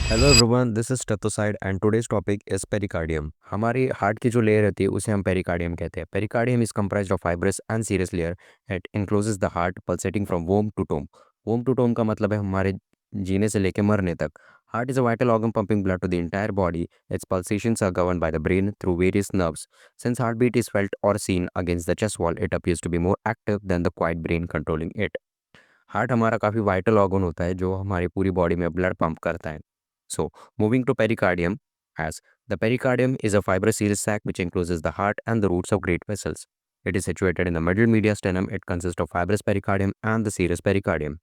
Hello everyone, this is Stethoside and today's topic is pericardium. हमारी heart की जो layer रहती है उसे हम पेरिकार्डियम कहते हैं। Pericardium is comprised of fibrous and serous layer. It encloses the heart pulsating from womb to tomb. Womb to tomb का मतलब है हमारे जीने से लेकर मरने तक। Heart is a vital organ pumping blood to the entire body. Its pulsations are governed by the brain through various nerves. Since heartbeat is felt or seen against the chest wall, it appears to be more active than the quiet brain controlling it. Heart हमारा काफ़ी vital organ होता है जो हमारी पूरी body में blood pump करता है। So moving to pericardium, as the pericardium is a fibrous serous sac which encloses the heart and the roots of great vessels. It is situated in the middle mediastinum. It consists of fibrous pericardium and the serous pericardium.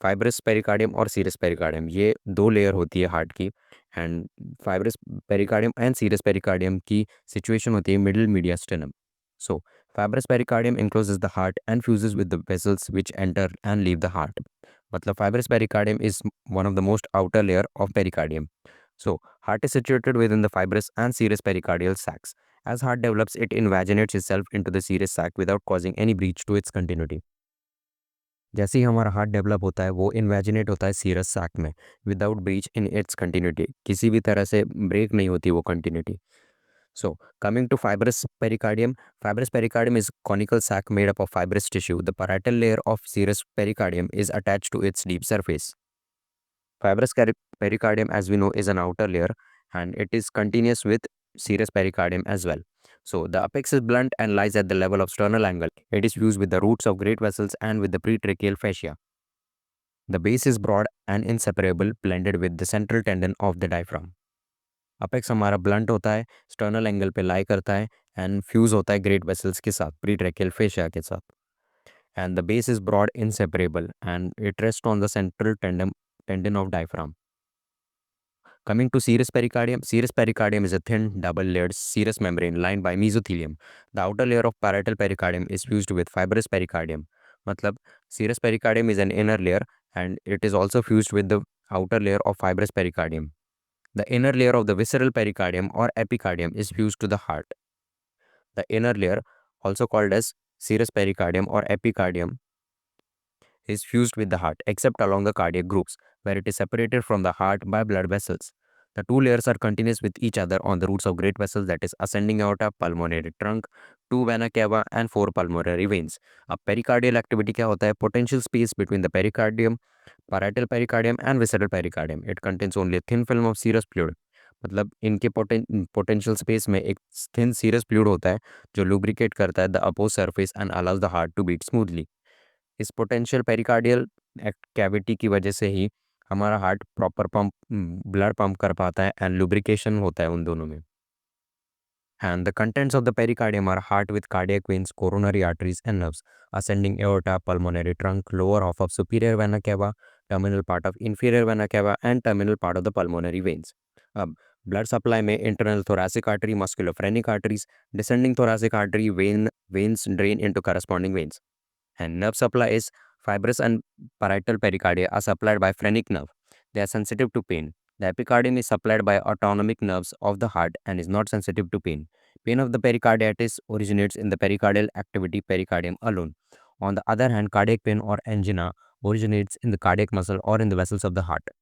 Fibrous pericardium और serous pericardium ये दो layer होती है heart की। And fibrous pericardium and serous pericardium की situation होती है middle mediastinum. So fibrous pericardium encloses the heart and fuses with the vessels which enter and leave the heart. मतलब fibrous pericardium is one of the most outer layer of pericardium. So heart is situated within the fibrous and serous pericardial sacs. As heart develops, it invaginates itself into the serous sac without causing any breach to its continuity. जैसे ही हमारा heart develop होता है वो invaginate होता है serous sac में without breach in its continuity. किसी भी तरह से ब्रेक नहीं होती वो continuity. So coming to fibrous pericardium is conical sac made up of fibrous tissue. The parietal layer of serous pericardium is attached to its deep surface. Pericardium, as we know, is an outer layer and it is continuous with serous pericardium as well. So the apex is blunt and lies at the level of sternal angle. It is fused with the roots of great vessels and with the pretracheal fascia. The base is broad and inseparable, blended with the central tendon of the diaphragm. Apex हमारा blunt होता है, sternal angle पे लाई करता है and fuse होता है great vessels के साथ, प्रीट्रैकियल फेशिया के साथ। And the base is broad inseparable and it rest on the central tendon of diaphragm. Coming to serous pericardium is a thin, double-layered serous membrane lined by mesothelium. The outer layer of parietal pericardium is fused with fibrous pericardium. मतलब serous pericardium is an inner layer and it is also fused with the outer layer of fibrous pericardium. The inner layer of the visceral pericardium or epicardium is fused to the heart. The inner layer, also called as serous pericardium or epicardium, is fused with the heart, except along the cardiac groups, where it is separated from the heart by blood vessels. The two layers are continuous with each other on the roots of great vessels, that is, ascending aorta, pulmonary trunk, two vena cava, and four pulmonary veins. अब pericardial activity क्या होता है? Potential space between the pericardium, parietal pericardium, and visceral pericardium. It contains only a thin film of serous fluid. मतलब इनके potential space में एक thin serous fluid होता है जो लुब्रिकेट करता है the oppose surface and allows the heart to beat smoothly. इस पोटेंशियल पेरिकार्डियल कैविटी की वजह से ही हमारा heart proper pump blood pump कर पाता है एंड लुब्रिकेशन होता है उन दोनों में। And the contents of the pericardium are heart with cardiac veins, coronary arteries, and nerves, ascending aorta, pulmonary trunk, lower half of superior vena cava, terminal part of inferior vena cava, and terminal part of the pulmonary veins. अब blood supply में internal thoracic artery, musculophrenic arteries, descending thoracic artery, veins drain into corresponding veins. And nerve supply is fibrous and parietal pericardia are supplied by phrenic nerve. They are sensitive to pain. The epicardium is supplied by autonomic nerves of the heart and is not sensitive to pain. Pain of the pericarditis originates in the pericardial activity pericardium alone. On the other hand, cardiac pain or angina originates in the cardiac muscle or in the vessels of the heart.